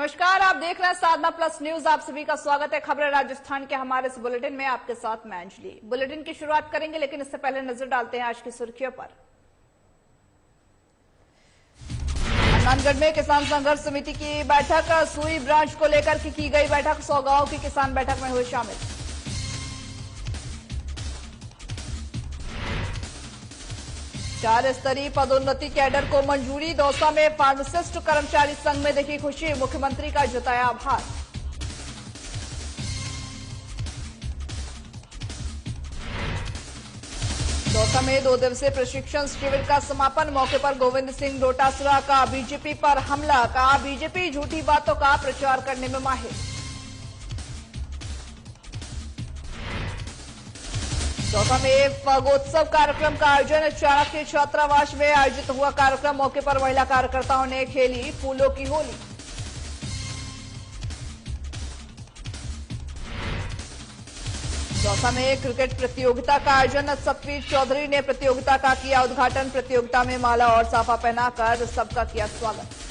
नमस्कार, आप देख रहे हैं साधना प्लस न्यूज। आप सभी का स्वागत है खबरें राजस्थान के हमारे इस बुलेटिन में। आपके साथ मैं अंजलि। बुलेटिन की शुरुआत करेंगे, लेकिन इससे पहले नजर डालते हैं आज की सुर्खियों पर। हनुमानगढ़ में किसान संघर्ष समिति की बैठक, सुई ब्रांच को लेकर की गई बैठक। 100 गांव की किसान बैठक में हुए शामिल। चार स्तरीय पदोन्नति कैडर को मंजूरी। दौसा में फार्मासिस्ट कर्मचारी संघ में देखी खुशी, मुख्यमंत्री का जताया आभार। दौसा में 2 दिवसीय प्रशिक्षण शिविर का समापन। मौके पर गोविंद सिंह डोटासरा का बीजेपी पर हमला, कहा बीजेपी झूठी बातों का प्रचार करने में माहिर। दौसा में फागोत्सव कार्यक्रम का आयोजन। चाणक्य छात्रावास में आयोजित हुआ कार्यक्रम। मौके पर महिला कार्यकर्ताओं ने खेली फूलों की होली। दौसा में क्रिकेट प्रतियोगिता का आयोजन। सतवीर चौधरी ने प्रतियोगिता का किया उद्घाटन। प्रतियोगिता में माला और साफा पहनाकर सबका किया स्वागत।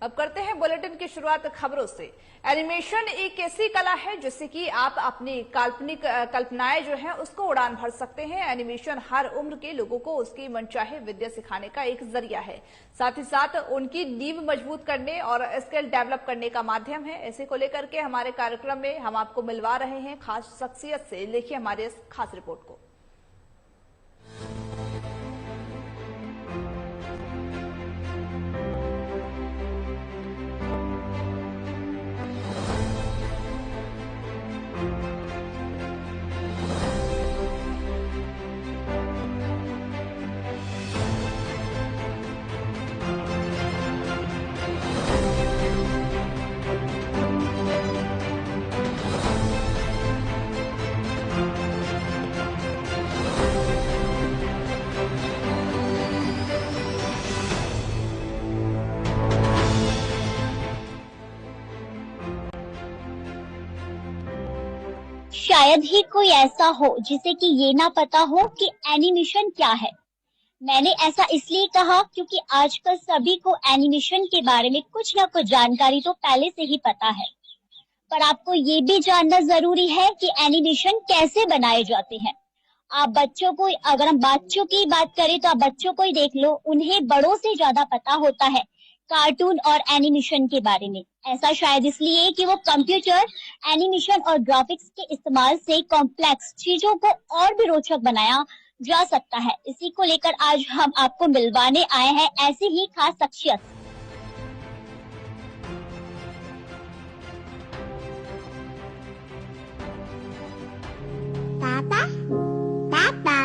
अब करते हैं बुलेटिन की शुरुआत खबरों से। एनिमेशन एक ऐसी कला है जिससे कि आप अपनी काल्पनिक कल्पनाएं जो है उसको उड़ान भर सकते हैं। एनिमेशन हर उम्र के लोगों को उसकी मनचाहे विद्या सिखाने का एक जरिया है, साथ ही साथ उनकी नींव मजबूत करने और स्किल डेवलप करने का माध्यम है। इसी को लेकर के हमारे कार्यक्रम में हम आपको मिलवा रहे हैं खास शख्सियत से। देखिए हमारे इस खास रिपोर्ट को। शायद ही कोई ऐसा हो जिसे कि ये ना पता हो कि एनिमेशन क्या है। मैंने ऐसा इसलिए कहा क्योंकि आजकल सभी को एनिमेशन के बारे में कुछ ना कुछ जानकारी तो पहले से ही पता है, पर आपको ये भी जानना जरूरी है कि एनिमेशन कैसे बनाए जाते हैं। आप बच्चों को, अगर हम बच्चों की बात करें तो आप बच्चों को ही देख लो, उन्हें बड़ों से ज्यादा पता होता है कार्टून और एनिमेशन के बारे में। ऐसा शायद इसलिए कि वो कंप्यूटर, एनिमेशन और ग्राफिक्स के इस्तेमाल से कॉम्प्लेक्स चीजों को और भी रोचक बनाया जा सकता है। इसी को लेकर आज हम आपको मिलवाने आए हैं ऐसी ही खास शख्सियत। पापा पापा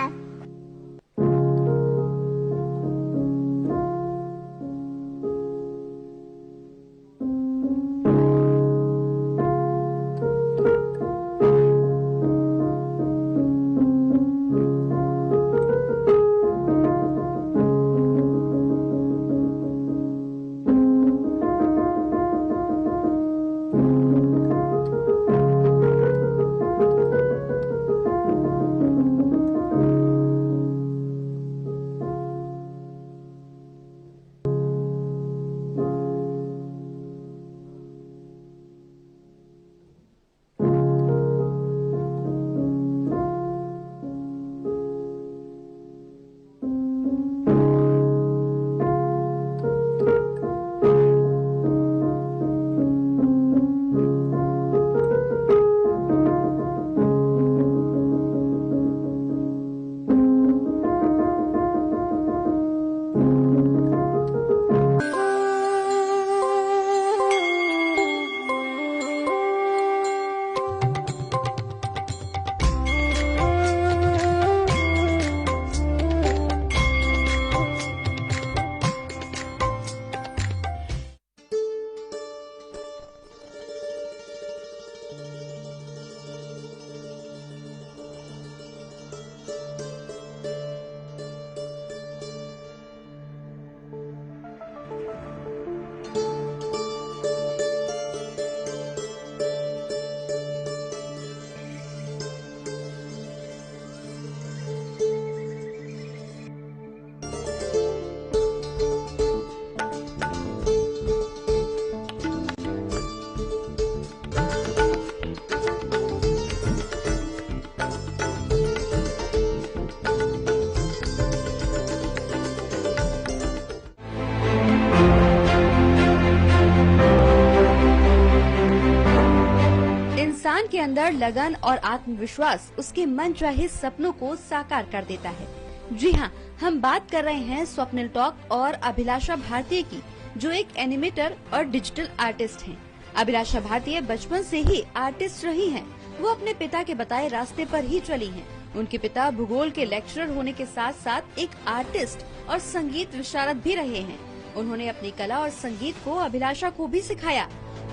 इंसान के अंदर लगन और आत्मविश्वास उसके मन चाहे सपनों को साकार कर देता है। जी हाँ, हम बात कर रहे हैं स्वप्निल टॉक और अभिलाषा भारतीय की, जो एक एनिमेटर और डिजिटल आर्टिस्ट हैं। अभिलाषा भारतीय बचपन से ही आर्टिस्ट रही हैं। वो अपने पिता के बताए रास्ते पर ही चली हैं। उनके पिता भूगोल के लेक्चरर होने के साथ साथ एक आर्टिस्ट और संगीत विशारद भी रहे हैं। उन्होंने अपनी कला और संगीत को अभिलाषा को भी सिखाया,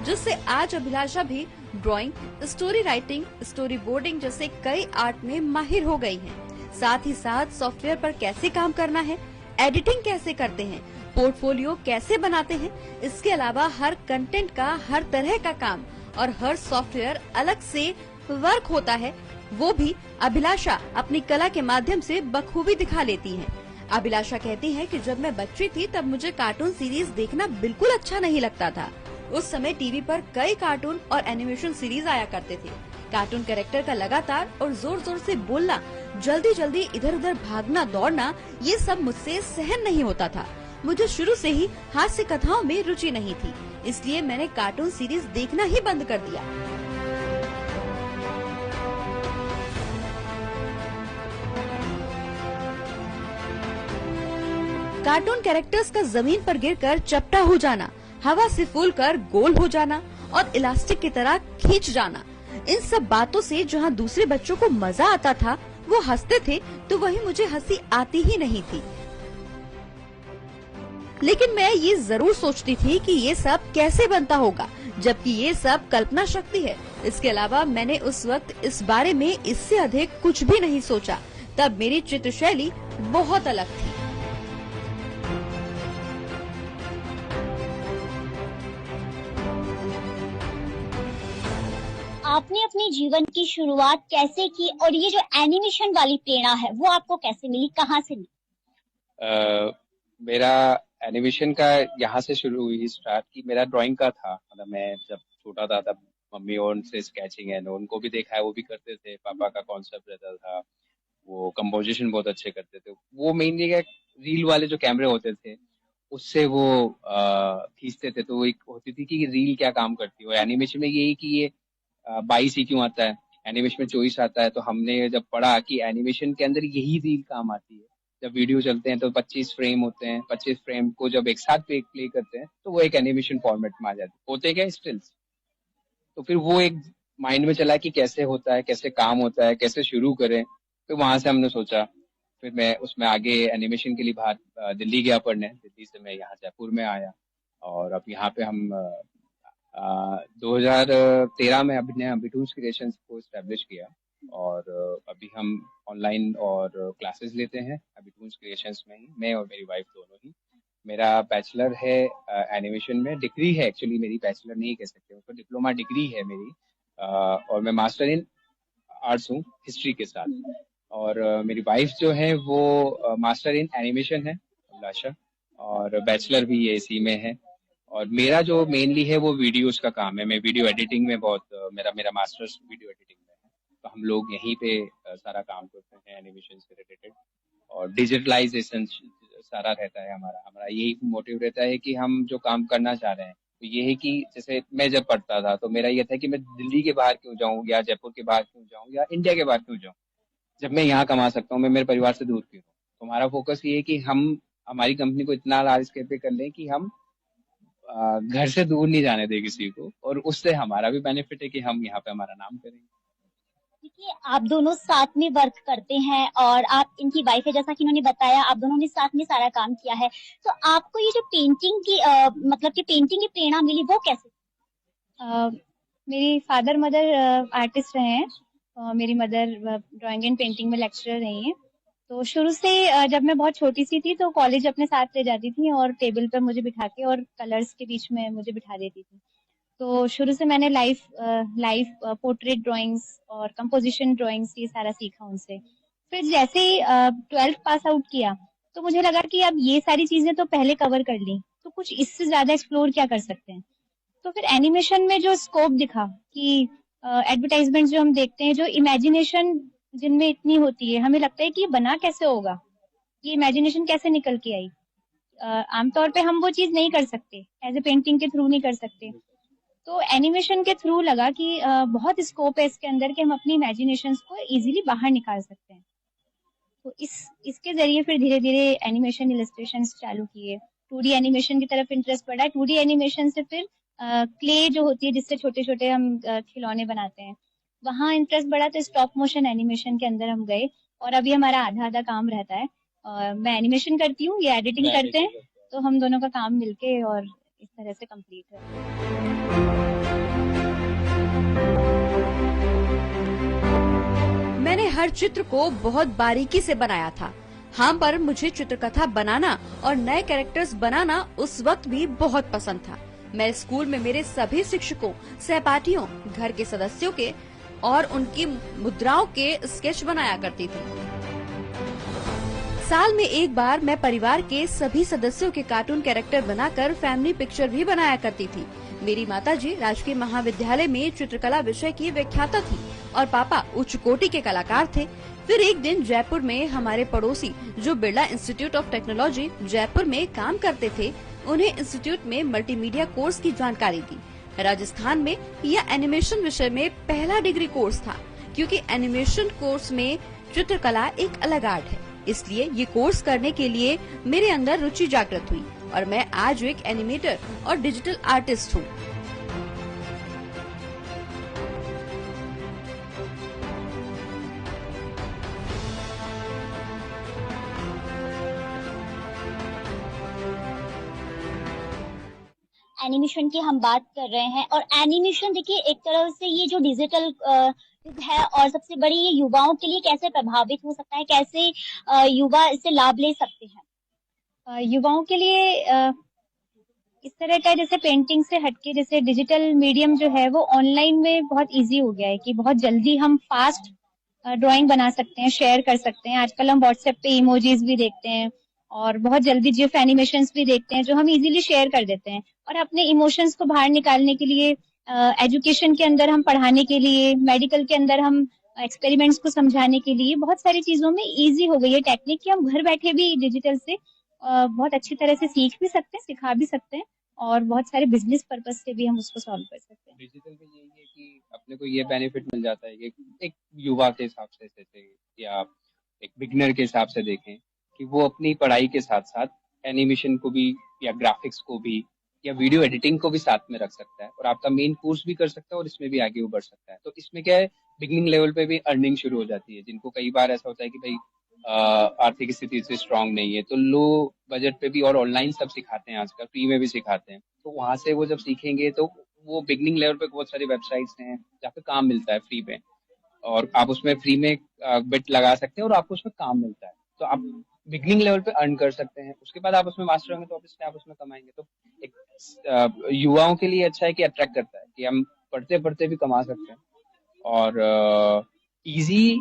जिससे आज अभिलाषा भी drawing, story writing, story boarding जैसे कई आर्ट में माहिर हो गई हैं। साथ ही साथ सॉफ्टवेयर पर कैसे काम करना है, एडिटिंग कैसे करते हैं, पोर्टफोलियो कैसे बनाते हैं, इसके अलावा हर कंटेंट का हर तरह का काम और हर सॉफ्टवेयर अलग से वर्क होता है, वो भी अभिलाषा अपनी कला के माध्यम से बखूबी दिखा लेती हैं। अभिलाषा कहती है कि जब मैं बच्ची थी तब मुझे कार्टून सीरीज देखना बिल्कुल अच्छा नहीं लगता था। उस समय टीवी पर कई कार्टून और एनिमेशन सीरीज आया करते थे। कार्टून कैरेक्टर का लगातार और जोर जोर से बोलना, जल्दी जल्दी इधर उधर भागना दौड़ना, ये सब मुझसे सहन नहीं होता था। मुझे शुरू से ही हास्य कथाओं में रुचि नहीं थी, इसलिए मैंने कार्टून सीरीज देखना ही बंद कर दिया। कार्टून कैरेक्टर्स का जमीन पर गिरकर चपटा हो जाना, हवा से फूलकर गोल हो जाना और इलास्टिक की तरह खींच जाना, इन सब बातों से जहां दूसरे बच्चों को मजा आता था, वो हंसते थे, तो वहीं मुझे हंसी आती ही नहीं थी। लेकिन मैं ये जरूर सोचती थी कि ये सब कैसे बनता होगा, जबकि ये सब कल्पना शक्ति है। इसके अलावा मैंने उस वक्त इस बारे में इससे अधिक कुछ भी नहीं सोचा। तब मेरी चित्र शैली बहुत अलग थी। आपने अपने जीवन की शुरुआत कैसे की और ये जो एनिमेशन वाली प्रेरणा है वो आपको कैसे मिली, कहाँ से मिली? मेरा एनिमेशन का यहाँ से शुरू हुई स्टार्ट की, मेरा ड्राइंग का था। मतलब मैं जब छोटा था तब मम्मी और उनसे स्केचिंग है, उनको भी देखा है, वो भी करते थे। पापा का कॉन्सेप्ट रहता था, वो कंपोजिशन बहुत अच्छे करते थे। वो मेनली रील वाले जो कैमरे होते थे उससे वो खींचते थे। तो एक होती थी कि रील क्या काम करती है। एनिमेशन में यही कि ये 22 ही क्यों आता है, एनिमेशन में 24 आता है। तो हमने जब पढ़ा कि एनिमेशन के अंदर यही रील काम आती है। जब वीडियो चलते हैं तो 25 फ्रेम होते हैं, 25 फ्रेम को जब एक साथ प्ले करते हैं तो वो एक एनिमेशन फॉर्मेट में आ जाते होते क्या स्टिल्स। तो फिर वो एक माइंड में चला कि कैसे होता है, कैसे काम होता है, कैसे शुरू करें। तो वहां से हमने सोचा, फिर मैं उसमें आगे एनिमेशन के लिए बाहर दिल्ली गया पढ़ने। दिल्ली से मैं यहाँ जयपुर में आया और अब यहाँ पे हम 2013 में हमने अम्बिटून्स क्रिएशंस को एस्टेब्लिश किया और अभी हम ऑनलाइन और क्लासेस लेते हैं अम्बिटून्स क्रिएशंस में ही, मैं और मेरी वाइफ दोनों ही। मेरा बैचलर है एनिमेशन में, डिग्री है एक्चुअली मेरी, बैचलर नहीं कह सकते उसको, डिप्लोमा डिग्री है मेरी। और मैं मास्टर इन आर्ट्स हूँ हिस्ट्री के साथ। और मेरी वाइफ जो है वो मास्टर इन एनिमेशन है, अभिलाषा, और बैचलर भी ये इसी में है। और मेरा जो मेनली है वो वीडियोस का काम है। मैं वीडियो एडिटिंग में बहुत मेरा मास्टर्स वीडियो एडिटिंग में है। तो हम लोग यहीं पे सारा काम करते हैं एनिमेशन से रिलेटेड, और डिजिटलाइजेशन सारा रहता है हमारा यही मोटिव रहता है कि हम जो काम करना चाह रहे हैं तो ये है कि जैसे मैं जब पढ़ता था तो मेरा ये था कि मैं दिल्ली के बाहर क्यों जाऊँ या जयपुर के बाहर क्यों जाऊँ या इंडिया के बाहर क्यों जाऊँ, जब मैं यहाँ कमा सकता हूँ, मैं मेरे परिवार से दूर क्यों हूँ। तो हमारा फोकस ये है कि हम हमारी कंपनी को इतना लार्ज स्केल पे कर लें कि हम घर से दूर नहीं जाने दे किसी को, और उससे हमारा भी बेनिफिट है कि हम यहाँ पे हमारा नाम करेंगे। देखिए, आप दोनों साथ में वर्क करते हैं और आप इनकी वाइफ है, जैसा कि इन्होंने बताया, आप दोनों ने साथ में सारा काम किया है। तो आपको ये जो पेंटिंग की मतलब कि पेंटिंग की प्रेरणा मिली वो कैसे? मेरी फादर मदर आर्टिस्ट रहे हैं। मेरी मदर ड्राइंग एंड पेंटिंग में लेक्चरर रही हैं। तो शुरू से जब मैं बहुत छोटी सी थी तो कॉलेज अपने साथ ले जाती थी और टेबल पर मुझे बिठा के और कलर्स के बीच में मुझे बिठा देती थी। तो शुरू से मैंने लाइफ पोर्ट्रेट ड्राइंग्स और कंपोजिशन ड्राइंग्स ये सारा सीखा उनसे। फिर जैसे ही 12th पास आउट किया तो मुझे लगा कि अब ये सारी चीजें तो पहले कवर कर ली, तो कुछ इससे ज्यादा एक्सप्लोर क्या कर सकते हैं। तो फिर एनिमेशन में जो स्कोप दिखा कि एडवर्टाइजमेंट जो हम देखते हैं, जो इमेजिनेशन जिनमें इतनी होती है, हमें लगता है कि ये बना कैसे होगा, ये इमेजिनेशन कैसे निकल के आई। आमतौर पे हम वो चीज नहीं कर सकते, एज ए पेंटिंग के थ्रू नहीं कर सकते। तो एनिमेशन के थ्रू लगा कि बहुत स्कोप है इसके अंदर कि हम अपनी इमेजिनेशंस को इजीली बाहर निकाल सकते हैं। तो इसके जरिए फिर धीरे धीरे एनिमेशन इलस्ट्रेशंस चालू किए, 2D एनिमेशन की तरफ इंटरेस्ट बढ़ा। 2D एनिमेशन से फिर क्ले जो होती है जिससे छोटे छोटे हम खिलौने बनाते हैं, वहाँ इंटरेस्ट बढ़ा, तो स्टॉप मोशन एनिमेशन के अंदर हम गए और अभी हमारा आधा आधा काम रहता है। मैं एनिमेशन करती हूँ, ये एडिटिंग करते हैं, तो हम दोनों का काम मिलके और इस तरह से कंप्लीट है। मैंने हर चित्र को बहुत बारीकी से बनाया था। हाँ, पर मुझे चित्रकथा बनाना और नए कैरेक्टर्स बनाना उस वक्त भी बहुत पसंद था। मैं स्कूल में मेरे सभी शिक्षकों, सहपाठियों, घर के सदस्यों के और उनकी मुद्राओं के स्केच बनाया करती थी। साल में एक बार मैं परिवार के सभी सदस्यों के कार्टून कैरेक्टर बनाकर फैमिली पिक्चर भी बनाया करती थी। मेरी माताजी राजकीय महाविद्यालय में चित्रकला विषय की व्याख्याता थी और पापा उच्च कोटि के कलाकार थे। फिर एक दिन जयपुर में हमारे पड़ोसी जो Birla institute of technology Jaipur में काम करते थे, उन्हें इंस्टीट्यूट में मल्टीमीडिया कोर्स की जानकारी दी। राजस्थान में यह एनिमेशन विषय में पहला डिग्री कोर्स था, क्योंकि एनिमेशन कोर्स में चित्रकला एक अलग आर्ट है। इसलिए ये कोर्स करने के लिए मेरे अंदर रुचि जागृत हुई और मैं आज एक एनिमेटर और डिजिटल आर्टिस्ट हूँ। एनिमेशन की हम बात कर रहे हैं और एनिमेशन देखिए एक तरह से ये जो डिजिटल है और सबसे बड़ी ये युवाओं के लिए कैसे प्रभावित हो सकता है, कैसे युवा इससे लाभ ले सकते हैं? युवाओं के लिए इस तरह का जैसे पेंटिंग से हटके जैसे डिजिटल मीडियम जो है वो ऑनलाइन में बहुत इजी हो गया है कि बहुत जल्दी हम फास्ट ड्राइंग बना सकते हैं, शेयर कर सकते हैं। आजकल हम व्हाट्सएप पे इमोजीज भी देखते हैं और बहुत जल्दी जिफ एनिमेशंस भी देखते हैं जो हम इजीली शेयर कर देते हैं। और अपने इमोशंस को बाहर निकालने के लिए एजुकेशन के अंदर हम पढ़ाने के लिए, मेडिकल के अंदर हम एक्सपेरिमेंट्स को समझाने के लिए बहुत सारी चीजों में इजी हो गई है टेक्निक कि हम घर बैठे भी डिजिटल से बहुत अच्छी तरह से सीख भी सकते हैं, सिखा भी सकते हैं और बहुत सारे बिजनेस पर्पस से भी हम उसको सॉल्व कर सकते हैं। डिजिटल में यही है कि अपने को ये बेनिफिट मिल जाता है कि एक युवा के हिसाब से जैसे या एक बिगनर के हिसाब से देखें कि वो अपनी पढ़ाई के साथ साथ एनिमेशन को भी या ग्राफिक्स को भी या वीडियो एडिटिंग को भी साथ में रख सकता है और आपका मेन कोर्स भी कर सकता है और इसमें भी आगे वो बढ़ सकता है। तो इसमें क्या है, बिगिनिंग लेवल पे भी अर्निंग शुरू हो जाती है। जिनको कई बार ऐसा होता है कि भाई आर्थिक स्थिति से स्ट्रांग नहीं है, तो लो बजट पे भी और ऑनलाइन सब सिखाते हैं, आजकल फ्री में भी सिखाते हैं। तो वहां से वो जब सीखेंगे तो वो बिगिनिंग लेवल पे बहुत सारी वेबसाइट्स हैं जहाँ पे काम मिलता है फ्री में और आप उसमें फ्री में बिट लगा सकते हैं और आपको उसमें काम मिलता है। तो आप बिगिनिंग लेवल पे अर्न कर सकते हैं। उसके बाद आप उसमें मास्टर होंगे तो ऑब्वियसली आप उसमें कमाएंगे। तो एक युवाओं के लिए अच्छा है कि अट्रैक्ट करता है कि हम पढ़ते पढ़ते भी कमा सकते हैं और इजी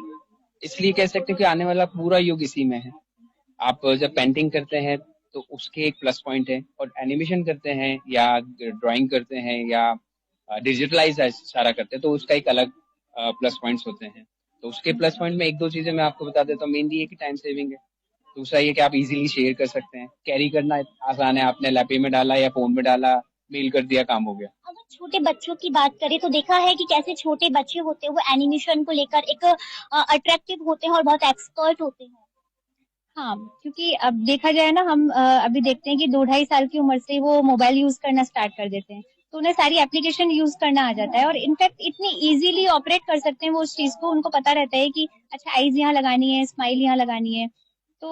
इसलिए कह सकते हैं कि आने वाला पूरा युग इसी में है। आप जब पेंटिंग करते हैं तो उसके एक प्लस पॉइंट है और एनिमेशन करते हैं या ड्राइंग करते हैं या डिजिटलाइज सारा करते हैं तो उसका एक अलग प्लस पॉइंट्स होते हैं। तो उसके प्लस पॉइंट में एक दो चीजें मैं आपको बता देता हूँ। मेनली ये कि टाइम सेविंग है। दूसरा ये कि आप इजीली शेयर कर सकते हैं, कैरी करना आसान है। आपने लैपटॉप में डाला या फोन में डाला, मेल कर दिया, काम हो गया। अगर छोटे बच्चों की बात करें तो देखा है कि कैसे छोटे बच्चे होते हैं वो एनिमेशन को लेकर एक अट्रैक्टिव होते हैं और बहुत एक्सपर्ट होते हैं। हाँ, क्योंकि अब देखा जाए ना, हम अभी देखते हैं कि 2-2.5 साल की उम्र से वो मोबाइल यूज करना स्टार्ट कर देते हैं, तो उन्हें सारी एप्लीकेशन यूज करना आ जाता है और इनफैक्ट इतनी इजीली ऑपरेट कर सकते हैं वो उस चीज को। उनको पता रहता है कि अच्छा आईज यहाँ लगानी है, स्माइल यहाँ लगानी है। तो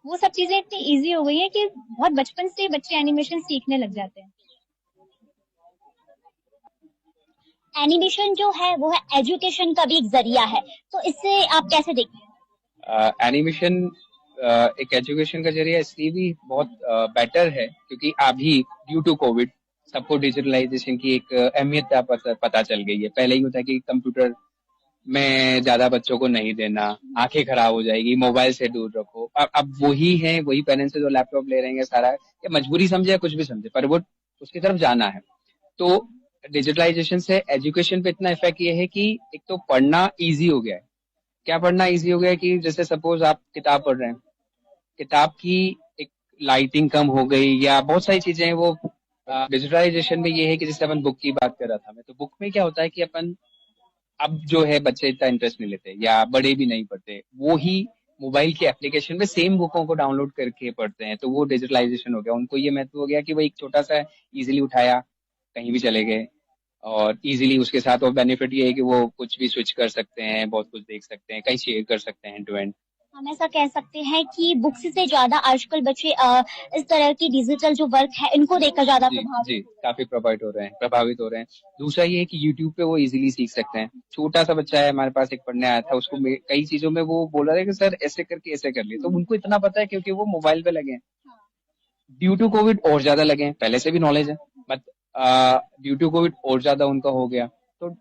वो सब चीजें इतनी इजी हो गई है कि बहुत बचपन से बच्चे एनिमेशन सीखने लग जाते हैं। एनिमेशन जो है वो है एजुकेशन का भी एक जरिया है, तो इससे आप कैसे देखते हैं? एनिमेशन एक एजुकेशन का जरिया इसलिए भी बहुत बेटर है क्योंकि अभी ड्यू टू कोविड सबको डिजिटलाइजेशन की एक अहमियत पता चल गई है। पहले ही होता है कि कंप्यूटर में ज्यादा बच्चों को नहीं देना, आंखें खराब हो जाएगी, मोबाइल से दूर रखो। अब वही है, वही पेरेंट्स जो लैपटॉप ले रहे हैं सारा, या मजबूरी समझे या कुछ भी समझे, पर वो उसकी तरफ जाना है। तो डिजिटलाइजेशन से एजुकेशन पे इतना इफेक्ट ये है कि एक तो पढ़ना इजी हो गया है। क्या पढ़ना इजी हो गया है कि जैसे सपोज आप किताब पढ़ रहे हैं, किताब की एक लाइटिंग कम हो गई या बहुत सारी चीजें हैं वो डिजिटलाइजेशन में ये है कि जैसे अपन बुक की बात कर रहा था मैं, तो बुक में क्या होता है कि अपन अब जो है बच्चे इतना इंटरेस्ट नहीं लेते या बड़े भी नहीं पढ़ते, वो ही मोबाइल के एप्लीकेशन में सेम बुकों को डाउनलोड करके पढ़ते हैं, तो वो डिजिटलाइजेशन हो गया। उनको ये महत्व हो गया कि वो एक छोटा सा इजीली उठाया, कहीं भी चले गए, और इजीली उसके साथ और बेनिफिट ये है कि वो कुछ भी स्विच कर सकते हैं, बहुत कुछ देख सकते हैं, कहीं शेयर कर सकते हैं टू एंड। हम ऐसा कह सकते हैं कि बुक्स से ज्यादा आजकल बच्चे इस तरह की डिजिटल जो वर्क है इनको देखकर ज्यादा जी जी, प्रभावित। काफी प्रभावित हो रहे हैं। दूसरा ये है कि यूट्यूब पे वो इजीली सीख सकते हैं। छोटा सा बच्चा है हमारे पास, एक पढ़ने आया था, उसको कई चीजों में वो बोल रहा है कि सर ऐसे करके ऐसे कर लिए, तो उनको इतना पता है क्योंकि वो मोबाइल पे लगे हैं। ड्यू टू कोविड और ज्यादा लगे हैं, पहले से भी नॉलेज है, बट ड्यू टू कोविड और ज्यादा उनका हो गया। तो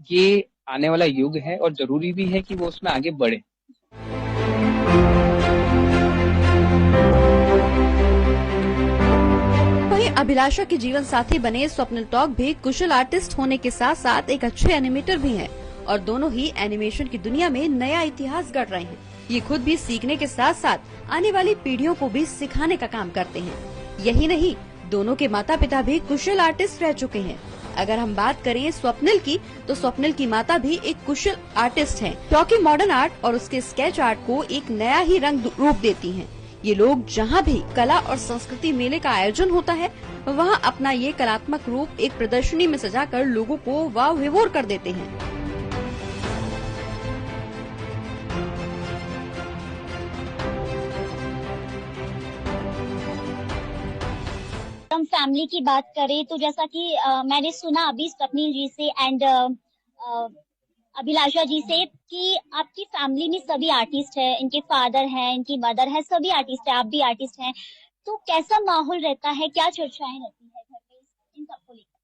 ये आने वाला युग है और जरूरी भी है कि वो उसमें आगे बढ़े। वहीं अभिलाषा के जीवन साथी बने स्वप्निल टॉक भी कुशल आर्टिस्ट होने के साथ साथ एक अच्छे एनिमेटर भी हैं और दोनों ही एनिमेशन की दुनिया में नया इतिहास गढ़ रहे हैं। ये खुद भी सीखने के साथ साथ आने वाली पीढ़ियों को भी सिखाने का काम करते हैं। यही नहीं, दोनों के माता पिता भी कुशल आर्टिस्ट रह चुके हैं। अगर हम बात करें स्वप्निल की, तो स्वप्निल की माता भी एक कुशल आर्टिस्ट हैं, क्योंकि मॉडर्न आर्ट और उसके स्केच आर्ट को एक नया ही रंग रूप देती हैं। ये लोग जहाँ भी कला और संस्कृति मेले का आयोजन होता है, वहाँ अपना ये कलात्मक रूप एक प्रदर्शनी में सजाकर लोगों को वाह विभोर कर देते हैं। हम फैमिली की बात करें तो जैसा कि मैंने सुना अभी स्वप्निल जी से एंड अभिलाषा जी से कि आपकी फैमिली में सभी आर्टिस्ट है, इनके फादर हैं, इनकी मदर है, सभी आर्टिस्ट है, आप भी आर्टिस्ट हैं। तो कैसा माहौल रहता है, क्या चर्चाएं रहती है घर पे इन सबको लेकर?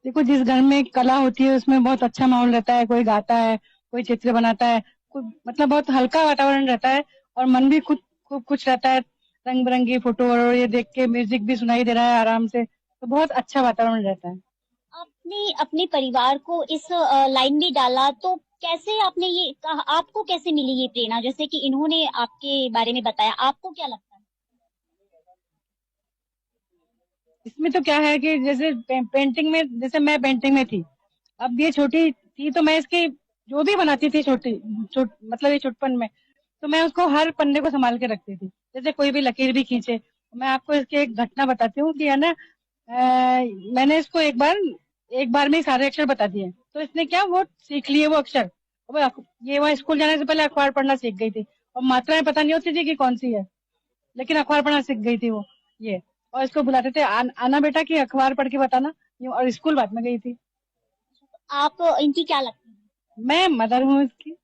देखो, जिस घर में कला होती है उसमें बहुत अच्छा माहौल रहता है। कोई गाता है, कोई चित्र बनाता है, कोई मतलब बहुत हल्का वातावरण रहता है और मन भी खूब खुश रहता है। रंग बिरंगी फोटो और ये देख के म्यूजिक भी सुनाई दे रहा है आराम से, तो बहुत अच्छा वातावरण रहता है। आपने अपने परिवार को इस लाइन में डाला तो कैसे आपने ये कहा, आपको कैसे मिली ये प्रेरणा, जैसे कि इन्होंने आपके बारे में बताया, आपको क्या लगता है? इसमें तो क्या है कि जैसे पेंटिंग में, जैसे मैं पेंटिंग में थी, अब ये छोटी थी तो मैं इसकी जो भी बनाती थी मतलब ये छोटपन में, तो मैं उसको हर पन्ने को संभाल के रखती थी। जैसे कोई भी लकीर भी खींचे, मैं आपको इसकी एक घटना बताती हूँ कि है ना, मैंने इसको एक बार में सारे अक्षर बता दिए, तो इसने क्या वो सीख लिए वो अक्षर। ये वहाँ स्कूल जाने से पहले अखबार पढ़ना सीख गई थी और मात्राएं पता नहीं होती थी कि कौन सी है, लेकिन अखबार पढ़ना सीख गई थी वो ये। और इसको बुलाते थे आना बेटा कि अखबार पढ़ के बताना, और स्कूल बाद में गई थी। आप इनकी क्या लगती है? मैं मदर हूँ इसकी।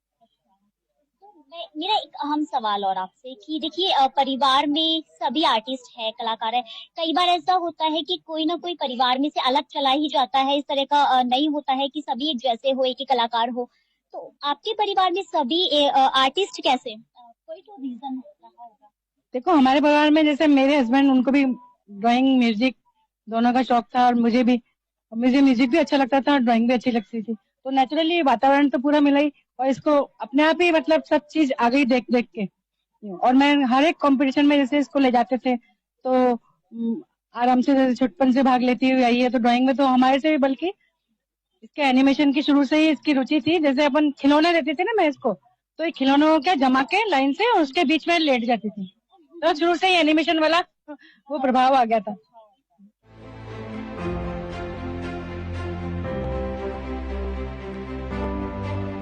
मेरा एक अहम सवाल और आपसे कि देखिए, परिवार में सभी आर्टिस्ट है, कलाकार है। कई बार ऐसा होता है कि कोई ना कोई परिवार में से अलग चला ही जाता है, इस तरह का नहीं होता है कि सभी एक जैसे हो, एक ही कलाकार हो। तो आपके परिवार में सभी आर्टिस्ट कैसे? कोई तो रीजन रहा होगा। देखो, हमारे परिवार में जैसे मेरे हस्बैंड, उनको भी ड्राइंग म्यूजिक दोनों का शौक था और मुझे म्यूजिक भी अच्छा लगता था और ड्राइंग भी अच्छी लगती थी, तो नेचुरली वातावरण तो पूरा मिला ही और इसको अपने आप ही मतलब सब चीज आ गई देख देख के। और मैं हर एक कंपटीशन में जैसे इसको ले जाते थे तो आराम से छुटपन से भाग लेती हुई आई है। तो ड्राइंग में तो हमारे से भी, बल्कि इसके एनिमेशन की शुरू से ही इसकी रुचि थी। जैसे अपन खिलौने देते थे ना मैं इसको, तो ये खिलौनों को क्या जमा के लाइन से और उसके बीच में लेट जाती थी, तो शुरू से ही एनिमेशन वाला वो प्रभाव आ गया था।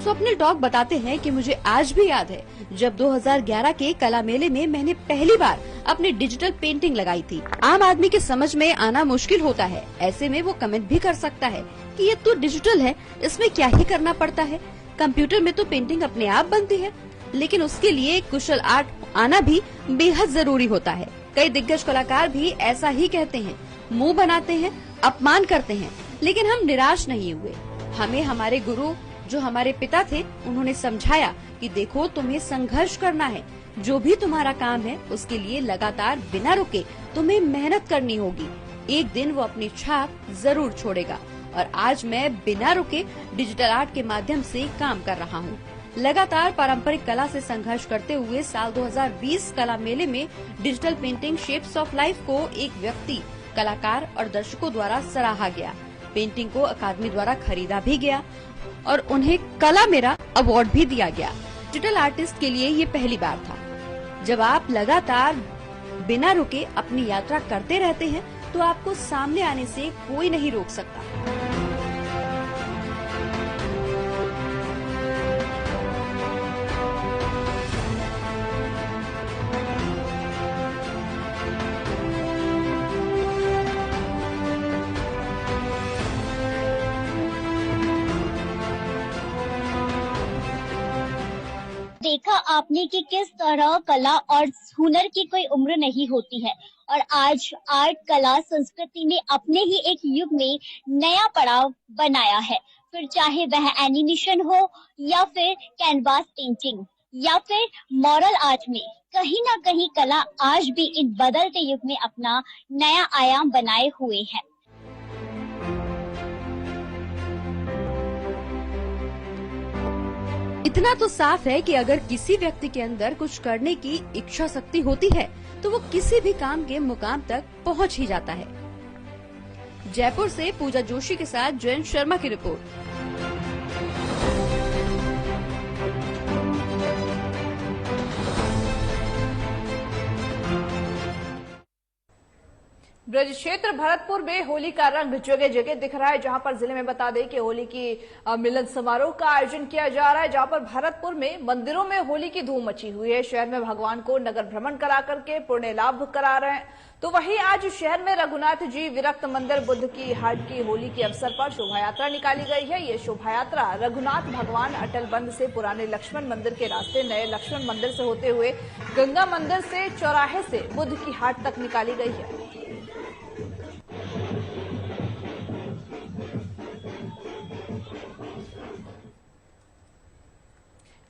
स्वप्निल टॉक बताते हैं कि मुझे आज भी याद है जब 2011 के कला मेले में मैंने पहली बार अपनी डिजिटल पेंटिंग लगाई थी। आम आदमी के समझ में आना मुश्किल होता है, ऐसे में वो कमेंट भी कर सकता है कि ये तो डिजिटल है, इसमें क्या ही करना पड़ता है, कंप्यूटर में तो पेंटिंग अपने आप बनती है। लेकिन उसके लिए कुशल आर्ट आना भी बेहद जरूरी होता है। कई दिग्गज कलाकार भी ऐसा ही कहते हैं, मुंह बनाते हैं, अपमान करते हैं, लेकिन हम निराश नहीं हुए। हमें हमारे गुरु जो हमारे पिता थे, उन्होंने समझाया कि देखो, तुम्हें संघर्ष करना है, जो भी तुम्हारा काम है उसके लिए लगातार बिना रुके तुम्हें मेहनत करनी होगी। एक दिन वो अपनी छाप जरूर छोड़ेगा। और आज मैं बिना रुके डिजिटल आर्ट के माध्यम से काम कर रहा हूँ। लगातार पारंपरिक कला से संघर्ष करते हुए साल 2020 कला मेले में digital painting shapes of life को एक व्यक्ति कलाकार और दर्शकों द्वारा सराहा गया। पेंटिंग को अकादमी द्वारा खरीदा भी गया और उन्हें कला मेरा अवार्ड भी दिया गया। डिजिटल आर्टिस्ट के लिए ये पहली बार था। जब आप लगातार बिना रुके अपनी यात्रा करते रहते हैं तो आपको सामने आने से कोई नहीं रोक सकता। देखा आपने कि किस तरह कला और हुनर की कोई उम्र नहीं होती है और आज आर्ट, कला, संस्कृति ने अपने ही एक युग में नया पड़ाव बनाया है। फिर चाहे वह एनिमेशन हो या फिर कैनवास पेंटिंग या फिर मॉरल आर्ट में, कहीं ना कहीं कला आज भी इन बदलते युग में अपना नया आयाम बनाए हुए है। इतना तो साफ है कि अगर किसी व्यक्ति के अंदर कुछ करने की इच्छा शक्ति होती है तो वो किसी भी काम के मुकाम तक पहुंच ही जाता है। जयपुर से पूजा जोशी के साथ जयंत शर्मा की रिपोर्ट। ब्रज क्षेत्र भरतपुर में होली का रंग जगह जगह दिख रहा है, जहां पर जिले में बता दें कि होली की मिलन समारोह का आयोजन किया जा रहा है, जहां पर भरतपुर में मंदिरों में होली की धूम मची हुई है। शहर में भगवान को नगर भ्रमण करा करके पुण्य लाभ करा रहे हैं। तो वहीं आज शहर में रघुनाथ जी विरक्त मंदिर बुद्ध की हाट की होली के अवसर पर शोभा यात्रा निकाली गई है। ये शोभा यात्रा रघुनाथ भगवान अटल बंद से पुराने लक्ष्मण मंदिर के रास्ते नए लक्ष्मण मंदिर से होते हुए गंगा मंदिर से चौराहे से बुद्ध की हाट तक निकाली गई है।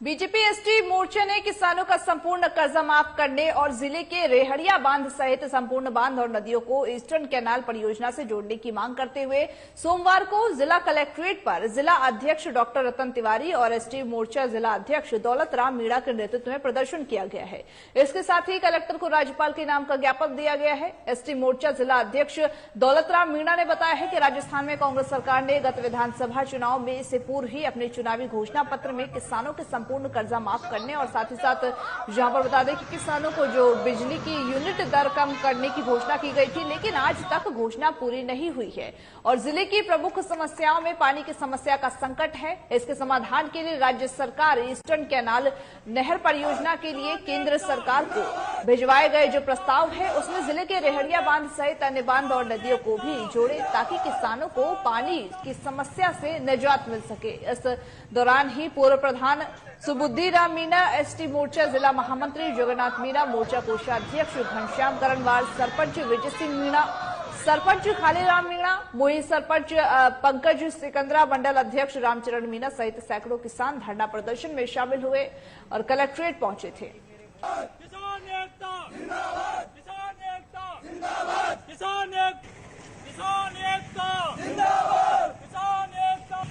बीजेपी एसटी मोर्चा ने किसानों का संपूर्ण कर्जा माफ करने और जिले के रेहड़िया बांध सहित संपूर्ण बांध और नदियों को ईस्टर्न कैनाल परियोजना से जोड़ने की मांग करते हुए सोमवार को जिला कलेक्ट्रेट पर जिला अध्यक्ष डॉक्टर रतन तिवारी और एसटी मोर्चा जिला अध्यक्ष दौलत राम मीणा के नेतृत्व में प्रदर्शन किया गया है। इसके साथ ही कलेक्टर को राज्यपाल के नाम का ज्ञापन दिया गया है। एसटी मोर्चा जिला अध्यक्ष दौलत राम मीणा ने बताया है कि राजस्थान में कांग्रेस सरकार ने गत विधानसभा चुनाव में से पूर्व ही अपने चुनावी घोषणा पत्र में किसानों के संपूर्ण कर्जा माफ करने और साथ ही साथ यहां पर बता दें कि किसानों को जो बिजली की यूनिट दर कम करने की घोषणा की गई थी, लेकिन आज तक घोषणा पूरी नहीं हुई है। और जिले की प्रमुख समस्याओं में पानी की समस्या का संकट है। इसके समाधान के लिए राज्य सरकार ईस्टर्न कैनाल नहर परियोजना के लिए केंद्र सरकार को भिजवाए गए जो प्रस्ताव है उसमें जिले के रेहड़िया बांध सहित अन्य बांध और नदियों को भी जोड़े ताकि किसानों को पानी की समस्या से निजात मिल सके। इस दौरान ही पूर्व प्रधान सुबुद्धि राम मीणा, एसटी मोर्चा जिला महामंत्री जगन्नाथ मीणा, मोर्चा कोषाध्यक्ष घनश्याम करणवार, सरपंच विजय सिंह मीणा, सरपंच खालीराम मीणा, मोही सरपंच पंकज सिकंदरा, मंडल अध्यक्ष रामचरण मीणा सहित सैकड़ों किसान धरना प्रदर्शन में शामिल हुए और कलेक्ट्रेट पहुंचे थे। किसान एकता जिंदाबाद, किसान एकता जिंदाबाद, किसान एकता जिंदाबाद, किसान एकता।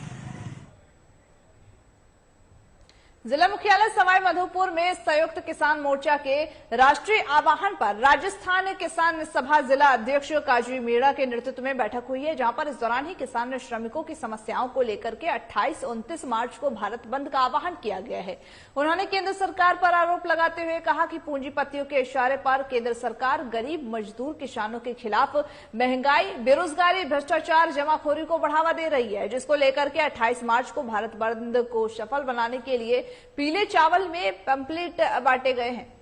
जिला मुख्यालय सवाई माधोपुर में संयुक्त किसान मोर्चा के राष्ट्रीय आह्वान पर राजस्थान किसान सभा जिला अध्यक्ष काजी मीणा के नेतृत्व में बैठक हुई है, जहां पर इस दौरान ही किसान ने श्रमिकों की समस्याओं को लेकर के 28-29 मार्च को भारत बंद का आह्वान किया गया है। उन्होंने केंद्र सरकार पर आरोप लगाते हुए कहा कि पूंजीपतियों के इशारे पर केंद्र सरकार गरीब मजदूर किसानों के खिलाफ महंगाई, बेरोजगारी, भ्रष्टाचार, जमाखोरी को बढ़ावा दे रही है, जिसको लेकर के 28 मार्च को भारत बंद को सफल बनाने के लिए पीले चावल में पैम्पलेट बांटे गए हैं।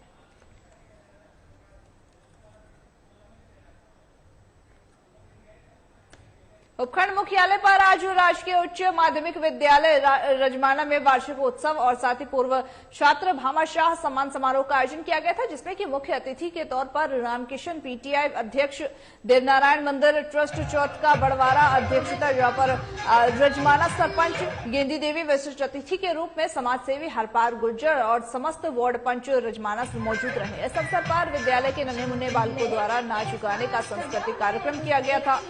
उपखंड मुख्यालय पर आज राजकीय उच्च माध्यमिक विद्यालय रजमाना में वार्षिक उत्सव और साथ ही पूर्व छात्र भामाशाह सम्मान समारोह का आयोजन किया गया था, जिसमें कि मुख्य अतिथि के तौर पर रामकिशन पीटीआई अध्यक्ष, देवनारायण मंदिर ट्रस्ट चौथ का बड़वारा अध्यक्षता, जहां पर रजमाना सरपंच गेंदी देवी विशिष्ट अतिथि के रूप में समाज सेवी हरपार गुर्जर और समस्त वार्ड पंच रजमाना मौजूद रहे। इस अवसर पर विद्यालय के नन्हे मुन्ने बालकों द्वारा नाच गाने का सांस्कृतिक कार्यक्रम किया गया था,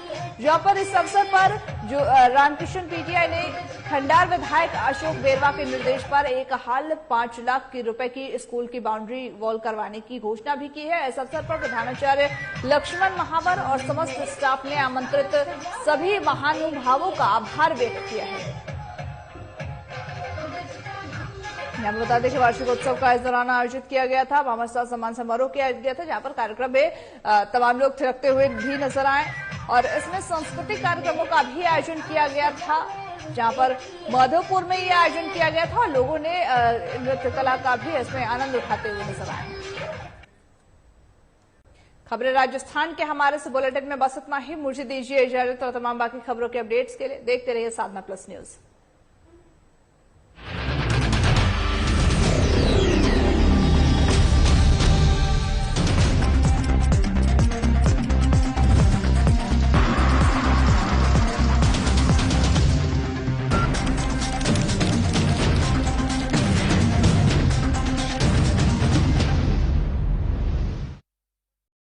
जहां पर इस अवसर अवसर पर जो रामकृष्ण पीटीआई ने खंडार विधायक अशोक बेरवा के निर्देश पर एक हाल 5 लाख रुपए की स्कूल की बाउंड्री वॉल करवाने की घोषणा भी की है। इस अवसर पर प्रधानाचार्य लक्ष्मण महावर और समस्त स्टाफ ने आमंत्रित सभी महानुभावों का आभार व्यक्त किया है। यहाँ बता दें कि वार्षिक उत्सव का इस दौरान आयोजित किया गया था। भामाशाह सम्मान समारोह किया गया था, जहां पर कार्यक्रम में तमाम लोग थिरकते हुए भी नजर आए और इसमें सांस्कृतिक कार्यक्रमों का भी आयोजन किया गया था, जहां पर माधोपुर में यह आयोजन किया गया था और लोगों ने नृत्य कला का भी इसमें आनंद उठाते हुए नजर आए। खबरें राजस्थान के हमारे इस बुलेटिन में बस इतना ही। मुझे दीजिए इजाजत और तमाम बाकी खबरों के अपडेट्स के लिए देखते रहिए साधना प्लस न्यूज।